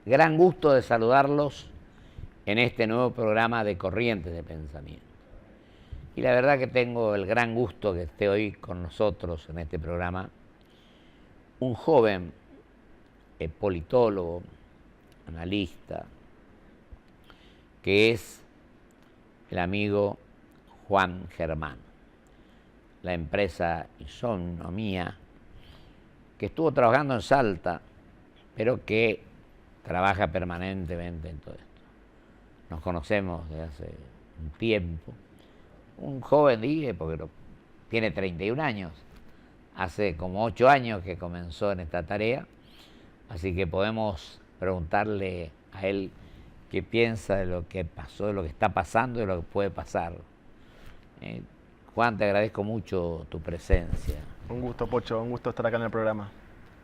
gran gusto de saludarlos en este nuevo programa de Corrientes de Pensamiento. Y la verdad que tengo el gran gusto que esté hoy con nosotros en este programa un joven politólogo, analista, que es el amigo Juan Germán. La empresa Isonomía, que estuvo trabajando en Salta, pero que trabaja permanentemente en todo esto. Nos conocemos desde hace un tiempo. Un joven, dije, porque tiene 31 años. Hace como 8 años que comenzó en esta tarea, así que podemos preguntarle a él qué piensa de lo que pasó, de lo que está pasando y de lo que puede pasar. Juan, te agradezco mucho tu presencia. Un gusto, Pocho, un gusto estar acá en el programa.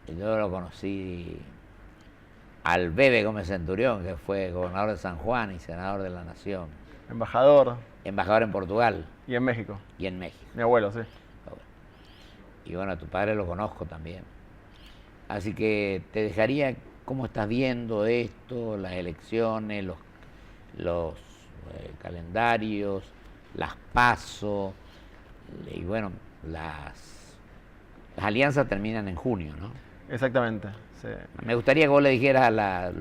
Yo lo conocí al Bebe Gómez Centurión, que fue gobernador de San Juan y senador de la Nación. Embajador. Embajador en Portugal. Y en México. Y en México. Mi abuelo, sí. Y bueno, a tu padre lo conozco también. Así que te dejaría cómo estás viendo esto, las elecciones, los calendarios, las PASO, y bueno, las alianzas terminan en junio, ¿no? Exactamente. Sí. Me gustaría que vos le dijeras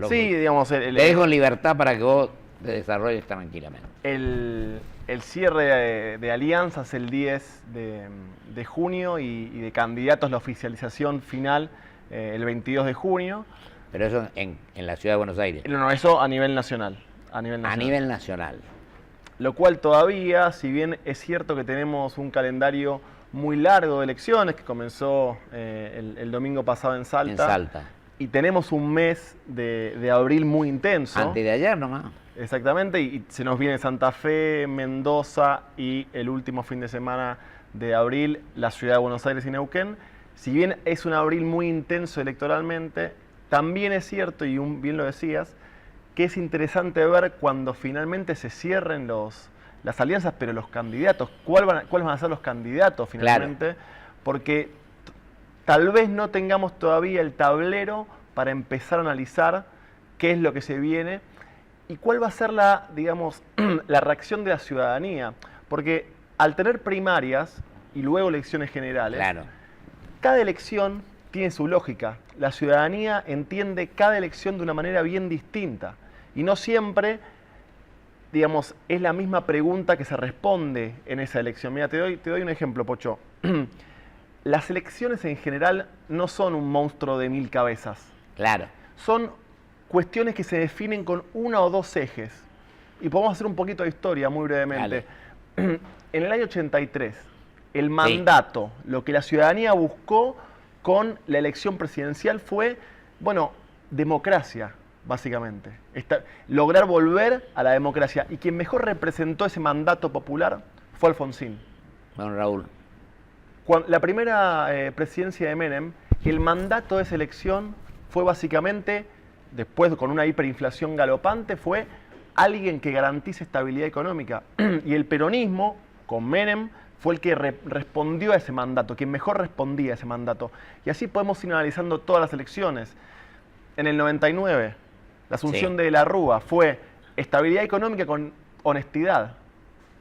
sí, digamos... te dejo en libertad para que vos te desarrolles tranquilamente. El cierre de alianzas el 10 de junio y de candidatos la oficialización final el 22 de junio. Pero eso en la ciudad de Buenos Aires. No, eso a nivel nacional. A nivel nacional. Lo cual todavía, si bien es cierto que tenemos un calendario muy largo de elecciones, que comenzó el domingo pasado en Salta. En Salta. Y tenemos un mes de abril muy intenso. Antes de ayer nomás. Exactamente, y se nos viene Santa Fe, Mendoza y el último fin de semana de abril, la ciudad de Buenos Aires y Neuquén. Si bien es un abril muy intenso electoralmente, también es cierto, y bien lo decías, que es interesante ver cuando finalmente se cierren las alianzas, pero los candidatos, ¿cuáles van a ser los candidatos finalmente? Claro. Porque tal vez no tengamos todavía el tablero para empezar a analizar qué es lo que se viene y cuál va a ser la reacción de la ciudadanía. Porque al tener primarias y luego elecciones generales, claro, cada elección tiene su lógica. La ciudadanía entiende cada elección de una manera bien distinta. Y no siempre, es la misma pregunta que se responde en esa elección. Mira, te doy un ejemplo, Pocho. Las elecciones en general no son un monstruo de 1000 cabezas. Claro. Son cuestiones que se definen con uno o dos ejes. Y podemos hacer un poquito de historia muy brevemente. Dale. En el año 83, el mandato, sí, lo que la ciudadanía buscó con la elección presidencial fue, democracia, básicamente. Lograr volver a la democracia. Y quien mejor representó ese mandato popular fue Alfonsín. Don Raúl. La primera presidencia de Menem, el mandato de esa elección fue básicamente, después con una hiperinflación galopante, fue alguien que garantice estabilidad económica. Y el peronismo, con Menem, fue el que respondió a ese mandato, quien mejor respondía a ese mandato. Y así podemos ir analizando todas las elecciones. En el 99, la asunción de la Rúa fue estabilidad económica con honestidad.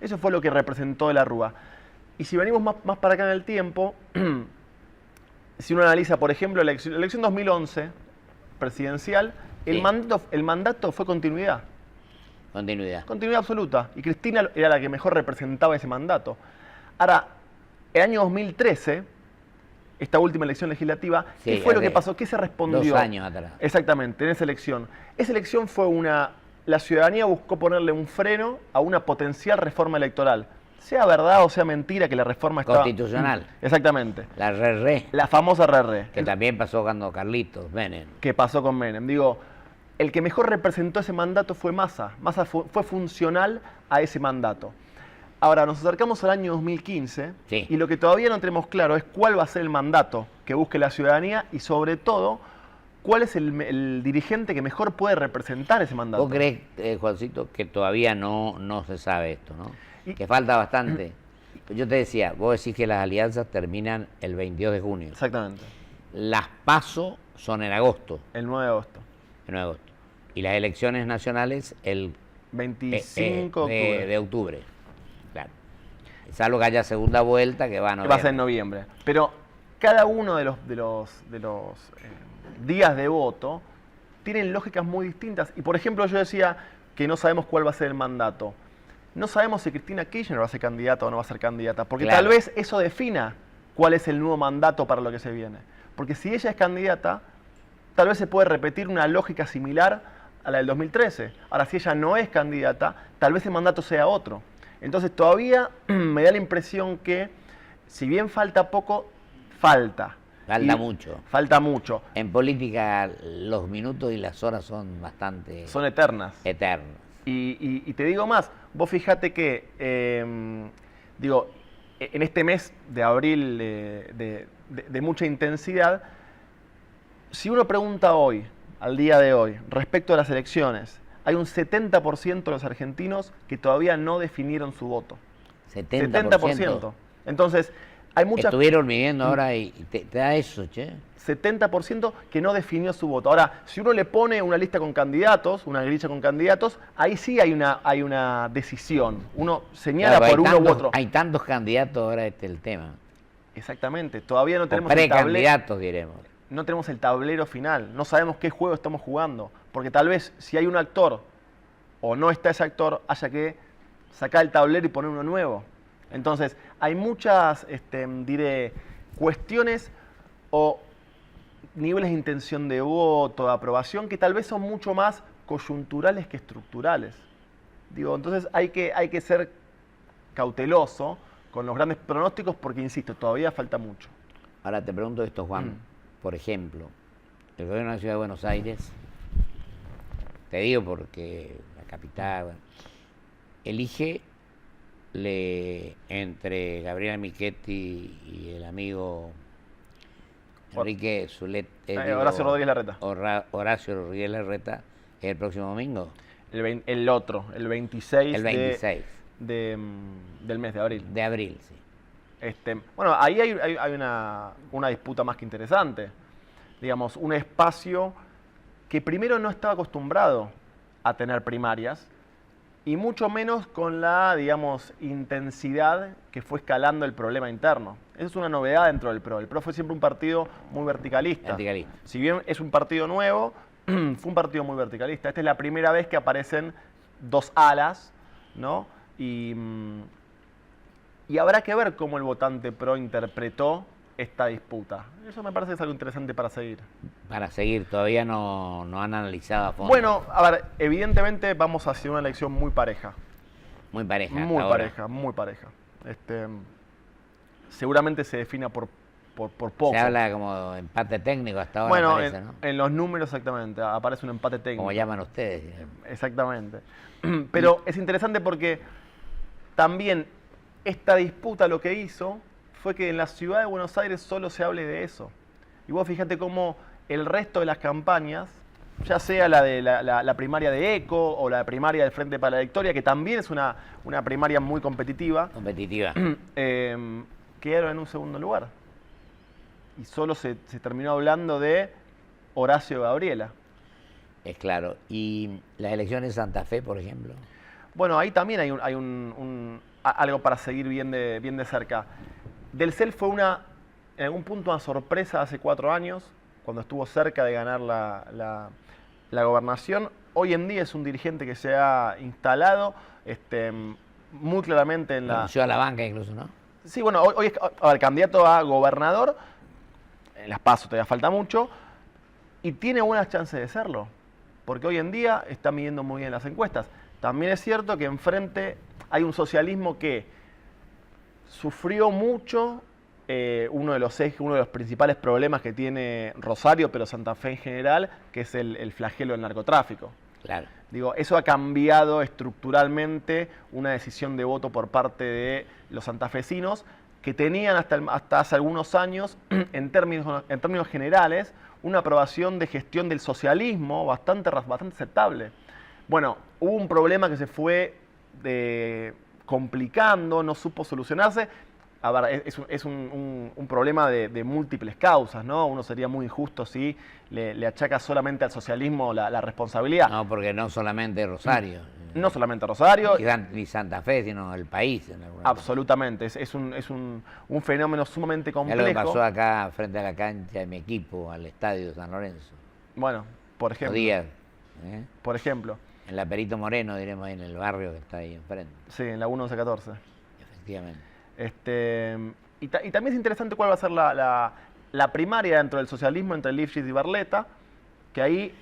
Eso fue lo que representó de la Rúa. Y si venimos más para acá en el tiempo, si uno analiza, por ejemplo, la elección 2011 presidencial, sí, el mandato fue continuidad. Continuidad. Continuidad absoluta. Y Cristina era la que mejor representaba ese mandato. Ahora, el año 2013, esta última elección legislativa, sí, ¿qué fue lo que pasó? ¿Qué se respondió? 2 años atrás. Exactamente, en esa elección. Esa elección fue la ciudadanía buscó ponerle un freno a una potencial reforma electoral. Sea verdad o sea mentira que la reforma estaba... Constitucional. Exactamente. La RERRE. La famosa RERRE. Que también pasó cuando Carlitos Menem. Que pasó con Menem. Digo, el que mejor representó ese mandato fue Massa. Massa fue funcional a ese mandato. Ahora, nos acercamos al año 2015, sí, y lo que todavía no tenemos claro es cuál va a ser el mandato que busque la ciudadanía y, sobre todo, cuál es el dirigente que mejor puede representar ese mandato. ¿Vos crees, Juancito, que todavía no se sabe esto, ¿no? Que falta bastante. Yo te decía, vos decís que las alianzas terminan el 22 de junio. Exactamente. Las PASO son en agosto. El 9 de agosto. El 9 de agosto. Y las elecciones nacionales el 25 de octubre. de octubre. Claro. Salvo que haya segunda vuelta que va a Que noviembre. va a ser en noviembre. Pero cada uno de los días de voto tienen lógicas muy distintas. Y por ejemplo, yo decía que no sabemos cuál va a ser el mandato. No sabemos si Cristina Kirchner va a ser candidata o no va a ser candidata, porque Claro. tal vez eso defina cuál es el nuevo mandato para lo que se viene. Porque si ella es candidata, tal vez se puede repetir una lógica similar a la del 2013. Ahora, si ella no es candidata, tal vez el mandato sea otro. Entonces todavía me da la impresión que, si bien falta poco, falta. Falta Y mucho. Falta mucho. En política los minutos y las horas son bastante Son eternas. eternos. Y te digo más, vos fijate que, en este mes de abril de mucha intensidad, si uno pregunta hoy, al día de hoy, respecto a las elecciones, hay un 70% de los argentinos que todavía no definieron su voto. 70%. Entonces, hay muchas... Estuvieron midiendo ahora y te da eso, che. 70% que no definió su voto. Ahora, si uno le pone una lista con candidatos, una grilla con candidatos, ahí sí hay una decisión. Uno señala Claro, por uno u otro. hay tantos candidatos ahora, este es el tema. Exactamente. Todavía no O tenemos el tablero. precandidatos, diremos. No tenemos el tablero final. No sabemos qué juego estamos jugando. Porque tal vez si hay un actor o no está ese actor, haya que sacar el tablero y poner uno nuevo. Entonces, hay muchas, cuestiones o niveles de intención de voto, de aprobación, que tal vez son mucho más coyunturales que estructurales. Entonces hay que ser cauteloso con los grandes pronósticos porque, insisto, todavía falta mucho. Ahora te pregunto esto, Juan. Por ejemplo, el gobierno de la Ciudad de Buenos Aires, te digo porque la capital, bueno, elige entre Gabriela Michetti y el amigo Enrique Zulet, Horacio Rodríguez Larreta. Horacio Rodríguez Larreta, el próximo domingo. El 26, El 26. Del mes de abril. De abril, sí. Bueno, ahí hay una disputa más que interesante. Digamos, un espacio que primero no estaba acostumbrado a tener primarias y mucho menos con la, intensidad que fue escalando el problema interno. Esa es una novedad dentro del PRO. El PRO fue siempre un partido muy verticalista. Si bien es un partido nuevo, fue un partido muy verticalista. Esta es la primera vez que aparecen dos alas, ¿no? Y habrá que ver cómo el votante PRO interpretó esta disputa. Eso me parece que es algo interesante para seguir. Para seguir, todavía no han analizado a fondo. Bueno, a ver, evidentemente vamos a hacer una elección muy pareja. Muy pareja. Muy pareja, muy pareja. Seguramente se defina por poco. Se habla como empate técnico hasta ahora, bueno, parece, ¿no? En los números exactamente, aparece un empate técnico. Como llaman ustedes. Exactamente. Pero es interesante porque también esta disputa lo que hizo fue que en la ciudad de Buenos Aires solo se hable de eso. Y vos fíjate cómo el resto de las campañas, ya sea la de la primaria de ECO o la primaria del Frente para la Victoria, que también es una primaria muy competitiva, quedaron en un segundo lugar. Y solo se terminó hablando de Horacio Gabriela. Es claro. ¿Y las elecciones de Santa Fe, por ejemplo? Bueno, ahí también hay algo para seguir bien de cerca. Del CEL fue en algún punto una sorpresa hace 4 años, cuando estuvo cerca de ganar la gobernación. Hoy en día es un dirigente que se ha instalado muy claramente en la... Renunció a la banca incluso, ¿no? Sí, bueno, hoy es candidato a gobernador, en las PASO todavía falta mucho, y tiene buenas chances de serlo, porque hoy en día está midiendo muy bien las encuestas. También es cierto que enfrente hay un socialismo que sufrió mucho uno de los principales problemas que tiene Rosario, pero Santa Fe en general, que es el flagelo del narcotráfico. Claro. Eso ha cambiado estructuralmente una decisión de voto por parte de los santafesinos, que tenían hasta hace algunos años, en términos generales, una aprobación de gestión del socialismo bastante aceptable. Bueno, hubo un problema que se fue complicando, no supo solucionarse, a ver, es un problema de múltiples causas, ¿no? Uno sería muy injusto si le achaca solamente al socialismo la responsabilidad. No, porque no solamente Rosario. No solamente Rosario. Ni Santa Fe, sino el país. En Absolutamente. Es un fenómeno sumamente complejo. Es lo que pasó acá frente a la cancha de mi equipo, al estadio de San Lorenzo. Bueno, por ejemplo. Díaz, Por ejemplo. En la Perito Moreno, diremos, ahí en el barrio que está ahí enfrente. Sí, en la 1114. Efectivamente. Y también es interesante cuál va a ser la primaria dentro del socialismo entre Lifshitz y Barletta, que ahí...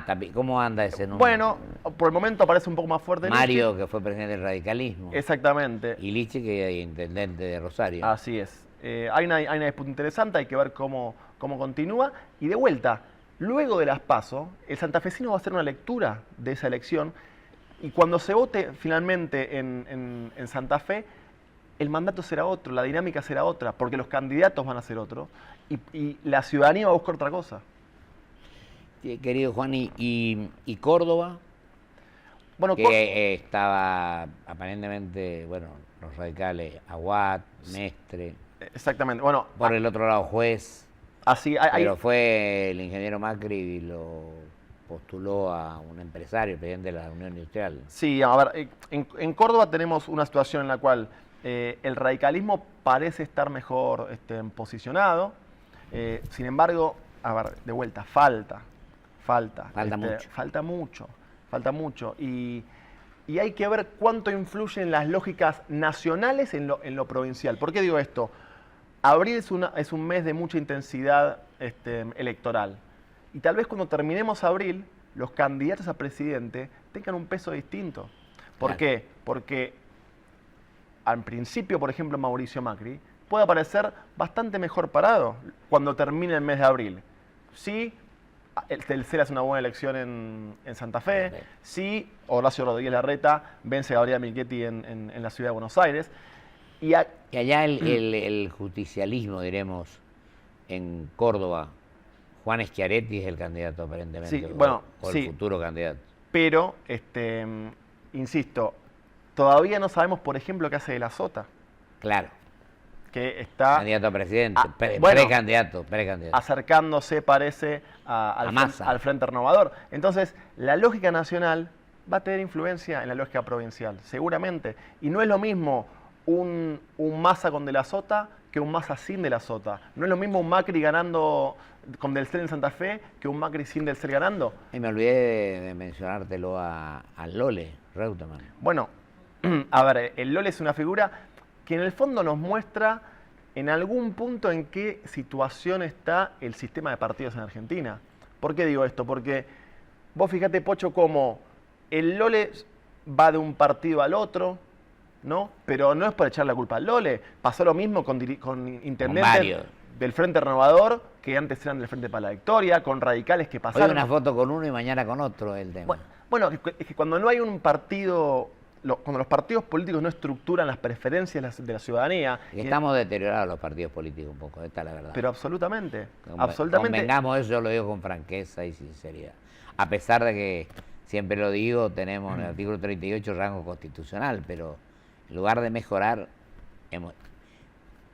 también. ¿Cómo anda ese número? Bueno, por el momento aparece un poco más fuerte Mario, Lifshitz. que fue presidente del radicalismo. Exactamente. Y Lichi, que es intendente de Rosario. Así es. Hay una disputa interesante, hay que ver cómo continúa. Y de vuelta, luego de las PASO, el santafesino va a hacer una lectura de esa elección, y cuando se vote finalmente en Santa Fe, el mandato será otro, la dinámica será otra, porque los candidatos van a ser otros, y la ciudadanía va a buscar otra cosa. Sí, querido Juan, ¿y Córdoba? Bueno, que estaba aparentemente, bueno, los radicales, Aguad, Mestre. Exactamente. Bueno, por el otro lado, Juez. Así, pero fue el ingeniero Macri y lo postuló a un empresario, presidente de la Unión Industrial. Sí, a ver, en Córdoba tenemos una situación en la cual el radicalismo parece estar mejor posicionado. Sin embargo, a ver, de vuelta, falta mucho. Y hay que ver cuánto influyen las lógicas nacionales en lo provincial. ¿Por qué digo esto? Abril es un mes de mucha intensidad electoral. Y tal vez cuando terminemos abril, los candidatos a presidente tengan un peso distinto. ¿Por qué? Porque al principio, por ejemplo, Mauricio Macri puede aparecer bastante mejor parado cuando termine el mes de abril. Sí, el CEL hace una buena elección en Santa Fe. Sí, Horacio Rodríguez Larreta vence a Gabriela Milchetti en la ciudad de Buenos Aires. Y allá el justicialismo, diremos, en Córdoba, Juan Schiaretti es el candidato aparentemente, sí, bueno, o el futuro candidato. Pero, insisto, todavía no sabemos, por ejemplo, qué hace de la Sota. Claro. Que está... Candidato a presidente, precandidato. Acercándose, parece, al Frente Renovador. Entonces, la lógica nacional va a tener influencia en la lógica provincial, seguramente. Y no es lo mismo un Massa con De la Sota que un Massa sin De la Sota. No es lo mismo un Macri ganando con Del Cel en Santa Fe que un Macri sin Del Cel ganando. Y me olvidé de mencionártelo al Lole Reutemann. Bueno, a ver, el Lole es una figura que en el fondo nos muestra en algún punto en qué situación está el sistema de partidos en Argentina. ¿Por qué digo esto? Porque vos fíjate, Pocho, cómo el Lole va de un partido al otro, ¿no? Pero no es por echar la culpa al Lole. Pasó lo mismo con intendentes del Frente Renovador, que antes eran del Frente para la Victoria, con radicales que pasaron... Hoy una foto con uno y mañana con otro el tema. Bueno, es que cuando no hay un partido... Cuando los partidos políticos no estructuran las preferencias de la ciudadanía... Estamos deteriorados los partidos políticos un poco, esta es la verdad. Pero absolutamente. Convengamos eso, yo lo digo con franqueza y sinceridad. A pesar de que, siempre lo digo, tenemos en el artículo 38 rango constitucional, pero en lugar de mejorar,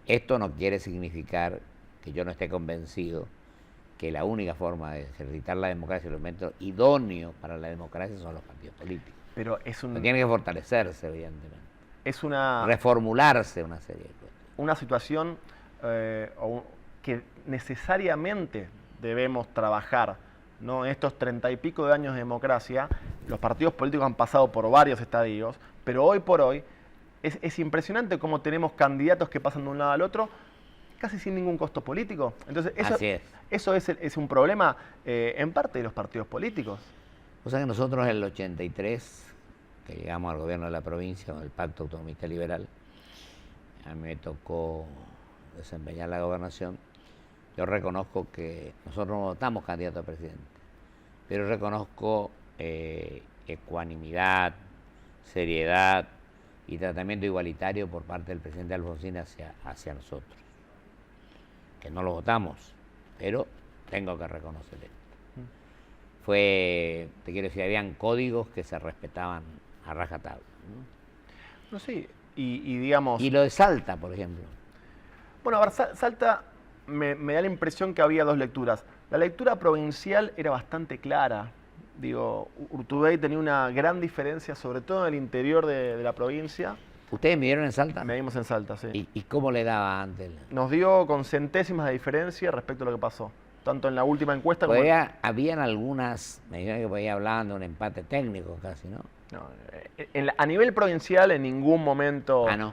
esto no quiere significar que yo no esté convencido que la única forma de ejercitar la democracia, el elemento idóneo para la democracia son los partidos políticos. Pero tiene que fortalecerse, evidentemente. Reformularse una serie de cosas. Una situación que necesariamente debemos trabajar, ¿no? En estos 30 y pico de años de democracia, los partidos políticos han pasado por varios estadios, pero hoy por hoy es impresionante cómo tenemos candidatos que pasan de un lado al otro casi sin ningún costo político. Entonces, eso es un problema en parte de los partidos políticos. O sea que nosotros en el 83, que llegamos al gobierno de la provincia con el Pacto Autonomista Liberal, a mí me tocó desempeñar la gobernación. Yo reconozco que nosotros no votamos candidato a presidente, pero reconozco ecuanimidad, seriedad y tratamiento igualitario por parte del presidente Alfonsín hacia nosotros. Que no lo votamos, pero tengo que reconocer esto. Te quiero decir, habían códigos que se respetaban a rajatabla, ¿no? No, sí, y digamos... Y lo de Salta, por ejemplo. Bueno, a ver, Salta me da la impresión que había dos lecturas. La lectura provincial era bastante clara. Digo, Urtubey tenía una gran diferencia, sobre todo en el interior de la provincia. ¿Ustedes midieron en Salta? Medimos en Salta, sí. ¿Y cómo le daba antes? Nos dio con centésimas de diferencia respecto a lo que pasó. Tanto en la última encuesta como... Habían algunas, me dijeron que podía hablar de un empate técnico casi, ¿no? No, a nivel provincial en ningún momento... No.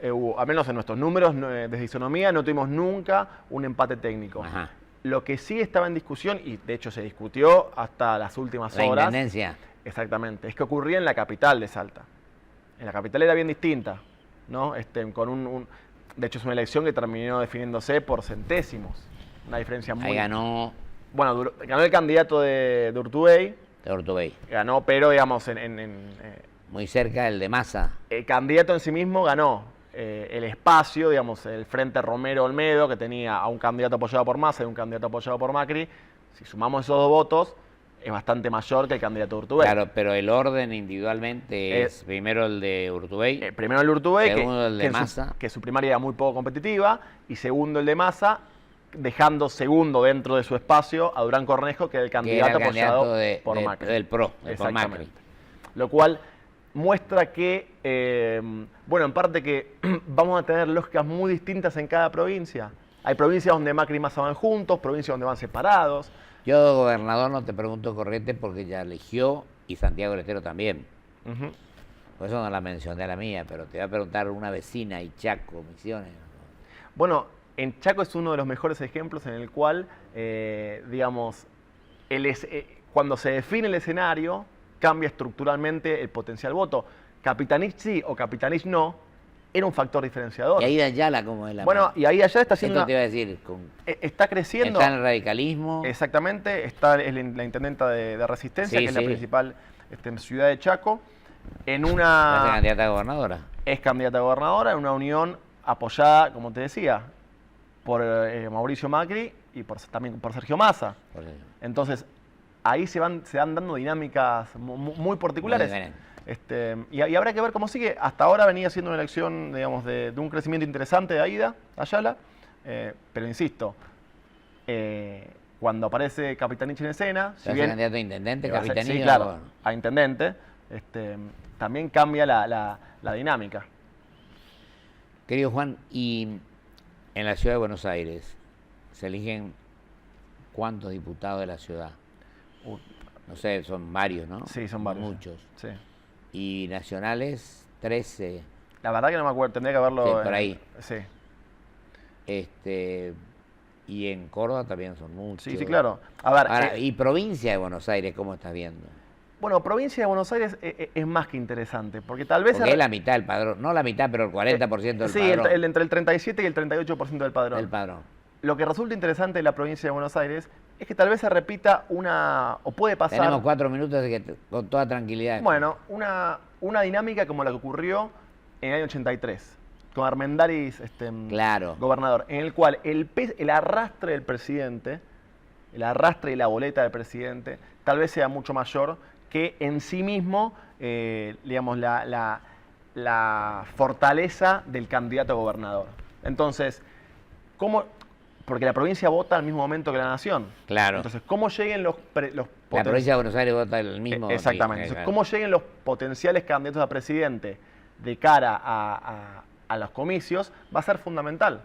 Hubo, al menos en nuestros números de isonomía, no tuvimos nunca un empate técnico. Ajá. Lo que sí estaba en discusión, y de hecho se discutió hasta las últimas horas... La intendencia. Exactamente. Es que ocurría en la capital de Salta. En la capital era bien distinta, ¿no? De hecho, es una elección que terminó definiéndose por centésimos. Una diferencia muy... Ahí ganó... Bueno, ganó el candidato de Urtubey. De Urtubey. Ganó, pero digamos, muy cerca del de Massa. El candidato en sí mismo ganó. El espacio, digamos, el Frente Romero-Olmedo, que tenía a un candidato apoyado por Massa y un candidato apoyado por Macri, si sumamos esos dos votos, es bastante mayor que el candidato de Urtubey. Claro, pero el orden individualmente es primero el de Urtubey. Primero el de Urtubey, segundo el de Massa. que su primaria era muy poco competitiva, y segundo el de Massa, dejando segundo dentro de su espacio a Durán Cornejo, que era el candidato apoyado por Macri. Del PRO, por Macri. Lo cual muestra que, bueno, en parte que vamos a tener lógicas muy distintas en cada provincia. Hay provincias donde Macri y Massa van juntos, provincias donde van separados. Yo, gobernador, no te pregunto Corrientes porque ya eligió y Santiago del Estero también. Por eso no la mencioné a la mía, pero te voy a preguntar una vecina, y Chaco, Misiones. Bueno, en Chaco es uno de los mejores ejemplos en el cual, digamos, cuando se define el escenario, cambia estructuralmente el potencial voto. Capitanich sí o Capitanich no, era un factor diferenciador. Y ahí de Ayala, como es la Bueno, mano. y ahí allá está haciendo... Esto te iba a decir. Está creciendo. Está en el radicalismo. Exactamente, está la intendenta de Resistencia, Sí, que es sí. la principal ciudad de Chaco. Es candidata a gobernadora. Es candidata a gobernadora en una unión apoyada, como te decía, por Mauricio Macri y también por Sergio Massa. Entonces, ahí se van dando dinámicas muy particulares. Y habrá que ver cómo sigue. Hasta ahora venía siendo una elección, digamos, de un crecimiento interesante de Aida, Ayala, pero insisto, cuando aparece Capitanich en escena, si bien candidato a intendente, Capitanich, sí, claro, a intendente, también cambia la dinámica. Querido Juan, y en la ciudad de Buenos Aires se eligen ¿cuántos diputados de la ciudad? No sé, son varios, ¿no? Sí, son varios. Muchos. Sí. Y nacionales, 13. La verdad que no me acuerdo, tendría que haberlo... Sí, por ahí. Sí. Y en Córdoba también son muchos. Sí, sí, claro. A ver, ahora, ¿y provincia de Buenos Aires cómo estás viendo? Bueno, provincia de Buenos Aires es más que interesante, porque tal vez... Porque es la mitad del padrón, no la mitad, pero el 40% del padrón. Sí, entre el 37 y el 38% del padrón. Del padrón. Lo que resulta interesante de la provincia de Buenos Aires es que tal vez se repita o puede pasar... Tenemos 4 minutos con toda tranquilidad. Bueno, una dinámica como la que ocurrió en el año 83, con Armendáriz claro. gobernador, en el cual el arrastre del presidente, el arrastre y la boleta del presidente, tal vez sea mucho mayor que en sí mismo, digamos, la fortaleza del candidato a gobernador. Entonces, ¿cómo...? Porque la provincia vota al mismo momento que la nación. Claro. Entonces, ¿cómo lleguen los La provincia de Buenos Aires vota el mismo. Exactamente. Entonces, ¿cómo lleguen los potenciales candidatos a presidente de cara a los comicios? Va a ser fundamental.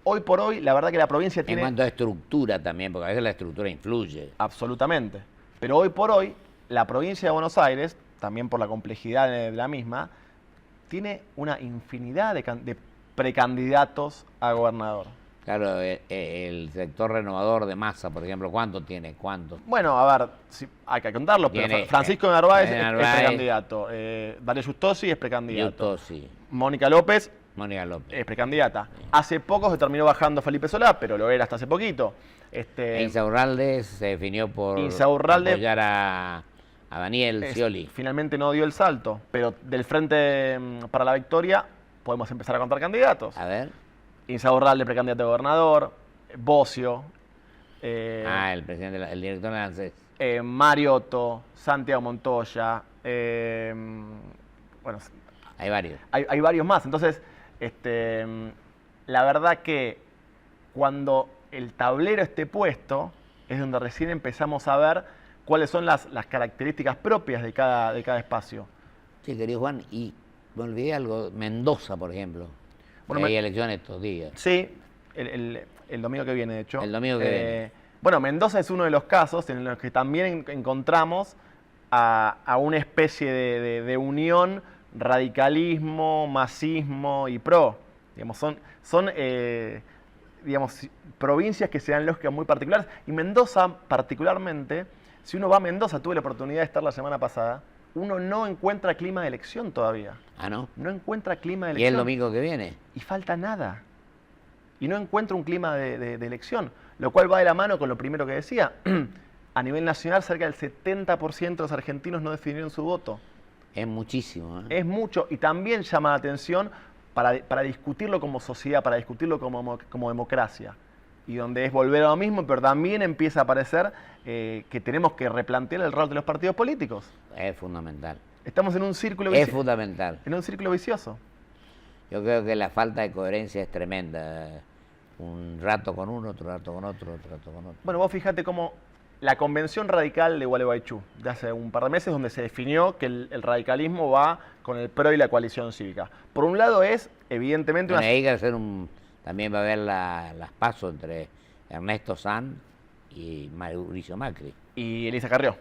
Hoy por hoy, la verdad que la provincia tiene... En cuanto a estructura también, porque a veces la estructura influye. Absolutamente. Pero hoy por hoy, la provincia de Buenos Aires, también por la complejidad de la misma, tiene una infinidad de precandidatos a gobernador. Claro, el sector renovador de Massa, por ejemplo, ¿cuánto tiene? ¿Cuánto? Bueno, a ver, hay que contarlo, pero Francisco Narváez es precandidato. Darío Justosi es precandidato. Justosi. Mónica López es precandidata. Sí. Hace poco se terminó bajando Felipe Solá, pero lo era hasta hace poquito. Insaurralde se definió por apoyar a Daniel Scioli. Finalmente no dio el salto, pero del Frente para la Victoria podemos empezar a contar candidatos. A ver. Insaurralde, precandidato a gobernador, Bocio. El presidente, el director de ANSES. Mariotto, Santiago Montoya. Bueno, hay varios. Hay varios más. Entonces, la verdad que cuando el tablero esté puesto, es donde recién empezamos a ver cuáles son las características propias de cada espacio. Sí, querido Juan, y me olvidé algo, Mendoza, por ejemplo. Bueno, Hay elecciones estos días. Sí, el domingo que viene, de hecho. El domingo que viene. Bueno, Mendoza es uno de los casos en los que también encontramos a una especie de unión, radicalismo, masismo y pro. Digamos, son digamos, provincias que se dan lógicas muy particulares. Y Mendoza, particularmente, si uno va a Mendoza, tuve la oportunidad de estar la semana pasada, uno no encuentra clima de elección todavía. Ah, ¿no? No encuentra clima de ¿Y elección. el domingo que viene? Y falta nada. Y no encuentra un clima de elección, lo cual va de la mano con lo primero que decía. A nivel nacional, cerca del 70% de los argentinos no definieron su voto. Es muchísimo, ¿eh? Es mucho, y también llama la atención para discutirlo como sociedad, para discutirlo como democracia. Y donde es volver a lo mismo, pero también empieza a aparecer que tenemos que replantear el rol de los partidos políticos. Es fundamental. Estamos en un círculo vicioso. Es fundamental. En un círculo vicioso. Yo creo que la falta de coherencia es tremenda. Un rato con uno, otro rato con otro, otro rato con otro. Bueno, vos fíjate cómo la convención radical de Gualeguaychú, de hace un par de meses, donde se definió que el radicalismo va con el PRO y la coalición cívica. Por un lado es, evidentemente, Bueno, hay que hacer también va a haber las pasos entre Ernesto Sanz y Mauricio Macri. Y Elisa Carrió.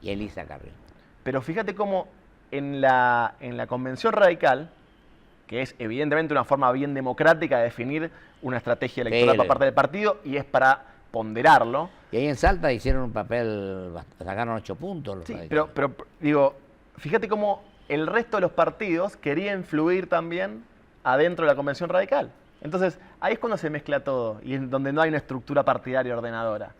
Y Elisa Carrió. Pero fíjate cómo en la convención radical, que es evidentemente una forma bien democrática de definir una estrategia electoral por parte del partido, y es para ponderarlo. Y ahí en Salta hicieron un papel, sacaron 8 puntos los sí, radicales. pero digo, fíjate cómo el resto de los partidos quería influir también adentro de la convención radical. Entonces, ahí es cuando se mezcla todo, y es donde no hay una estructura partidaria ordenadora.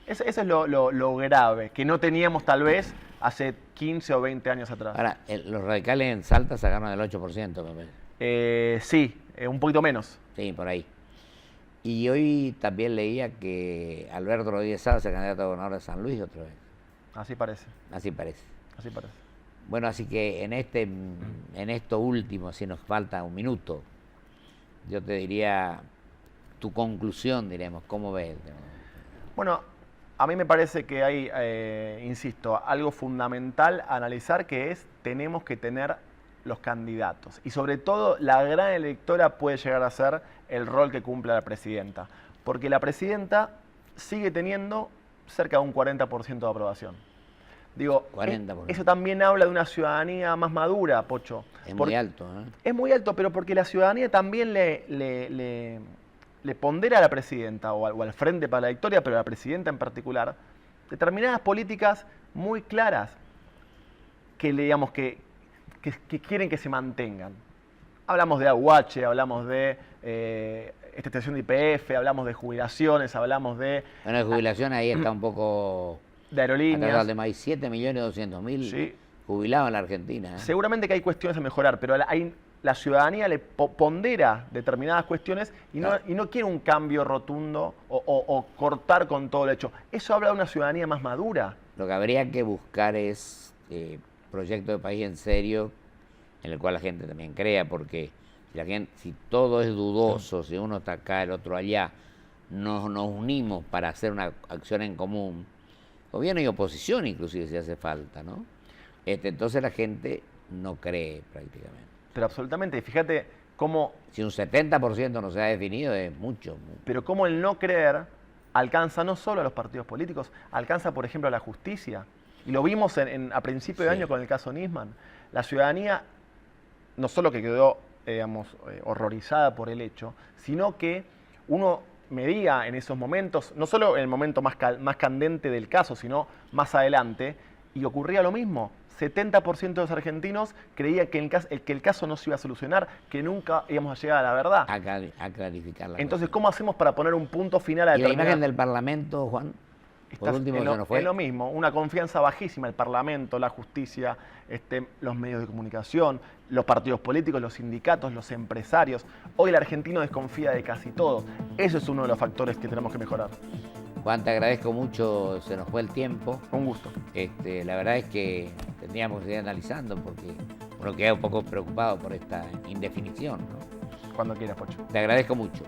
Eso es lo grave, que no teníamos tal vez hace 15 o 20 años atrás. Ahora, los radicales en Salta sacaron el 8%, me parece. Sí, un poquito menos. Sí, por ahí. Y hoy también leía que Alberto Rodríguez Sá se candidato a gobernador de San Luis otra vez. Así parece. Así parece. Así parece. Bueno, así que en esto último, si nos falta un minuto, yo te diría tu conclusión, diremos, ¿cómo ves? Bueno, a mí me parece que hay, insisto, algo fundamental a analizar, que es tenemos que tener los candidatos. Y sobre todo, la gran electora puede llegar a ser el rol que cumple la presidenta. Porque la presidenta sigue teniendo cerca de un 40% de aprobación. Digo, 40%. Eso también habla de una ciudadanía más madura, Pocho. Es muy alto, ¿eh? Es muy alto, pero porque la ciudadanía también le pondera a la presidenta, o al Frente para la Victoria, pero a la presidenta en particular, determinadas políticas muy claras que, digamos, que quieren que se mantengan. Hablamos de AUH, hablamos de estación de IPF, hablamos de jubilaciones, hablamos de... Bueno, de jubilación ahí está un poco... de aerolíneas. De más 7.200.000 sí. Jubilados en la Argentina. Seguramente que hay cuestiones a mejorar, pero la ciudadanía le pondera determinadas cuestiones y, claro, no quiere un cambio rotundo o cortar con todo el hecho. Eso habla de una ciudadanía más madura. Lo que habría que buscar es proyecto de país en serio, en el cual la gente también crea, porque si todo es dudoso, si uno está acá, el otro allá, nos unimos para hacer una acción en común, gobierno y oposición inclusive si hace falta, ¿no? Entonces la gente no cree prácticamente. Pero absolutamente, fíjate cómo... Si un 70% no se ha definido es mucho. Pero cómo el no creer alcanza no solo a los partidos políticos, alcanza por ejemplo a la justicia. Y lo vimos a principio de año con el caso Nisman. La ciudadanía no solo que quedó, digamos, horrorizada por el hecho, sino que uno medía en esos momentos, no solo en el momento más candente del caso, sino más adelante, y ocurría lo mismo. 70% de los argentinos creían que el caso no se iba a solucionar, que nunca íbamos a llegar a la verdad. A clarificar la Entonces, cosa. ¿cómo hacemos para poner un punto final a ¿Y la imagen del Parlamento, Juan? Por último, se nos fue. Es lo mismo, una confianza bajísima, el Parlamento, la justicia, los medios de comunicación, los partidos políticos, los sindicatos, los empresarios. Hoy el argentino desconfía de casi todo. Eso es uno de los factores que tenemos que mejorar. Juan, te agradezco mucho, se nos fue el tiempo. Un gusto. La verdad es que tendríamos que ir analizando porque uno queda un poco preocupado por esta indefinición, ¿no? Cuando quieras, Pocho. Te agradezco mucho.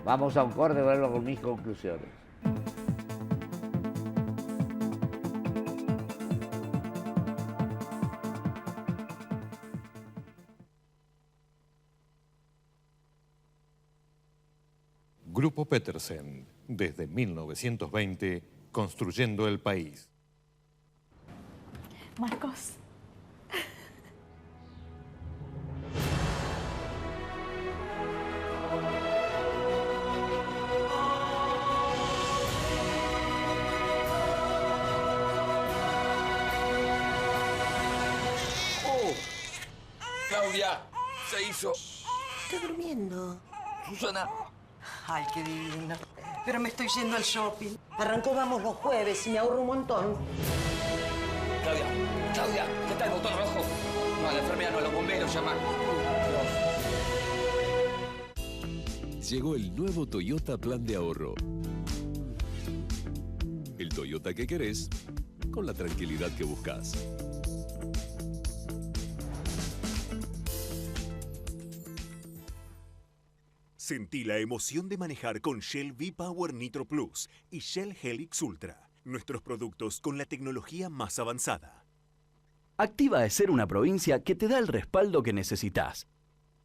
Vamos a un corte y vuelvo con mis conclusiones. Grupo Petersen, desde 1920, construyendo el país. Marcos. Claudia, se hizo. Está durmiendo. Susana. Ay, qué divino. Pero me estoy yendo al shopping. Arrancó Vamos los jueves y me ahorro un montón. Claudia, ¿qué está el botón rojo? No, la enfermera no, los bomberos llaman. Llegó el nuevo Toyota Plan de Ahorro. El Toyota que querés, con la tranquilidad que buscas. Sentí la emoción de manejar con Shell V-Power Nitro Plus y Shell Helix Ultra, nuestros productos con la tecnología más avanzada. Activa es ser una provincia que te da el respaldo que necesitas.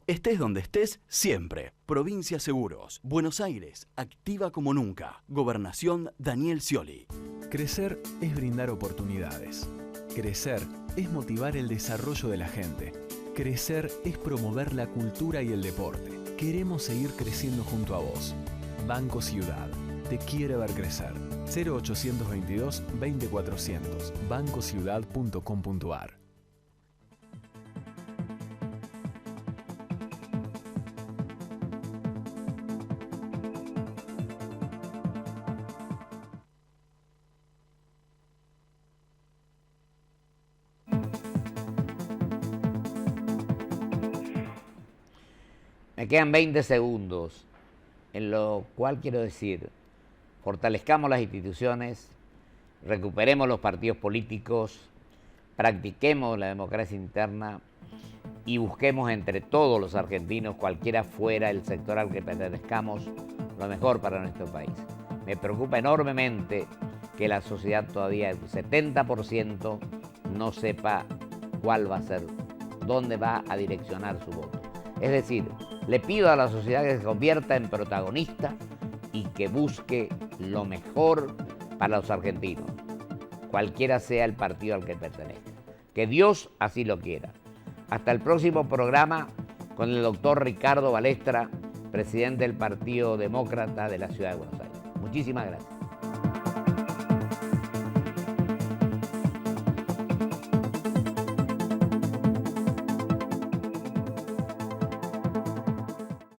Estés donde estés, siempre. Provincia Seguros. Buenos Aires. Activa como nunca. Gobernación Daniel Scioli. Crecer es brindar oportunidades. Crecer es motivar el desarrollo de la gente. Crecer es promover la cultura y el deporte. Queremos seguir creciendo junto a vos. Banco Ciudad. Te quiere ver crecer. 0822 20400. bancociudad.com.ar. Me quedan 20 segundos, en lo cual quiero decir, fortalezcamos las instituciones, recuperemos los partidos políticos, practiquemos la democracia interna y busquemos entre todos los argentinos, cualquiera fuera el sector al que pertenezcamos, lo mejor para nuestro país. Me preocupa enormemente que la sociedad todavía, el 70%, no sepa cuál va a ser, dónde va a direccionar su voto. Es decir, le pido a la sociedad que se convierta en protagonista y que busque lo mejor para los argentinos, cualquiera sea el partido al que pertenezca. Que Dios así lo quiera. Hasta el próximo programa con el doctor Ricardo Balestra, presidente del Partido Demócrata de la Ciudad de Buenos Aires. Muchísimas gracias.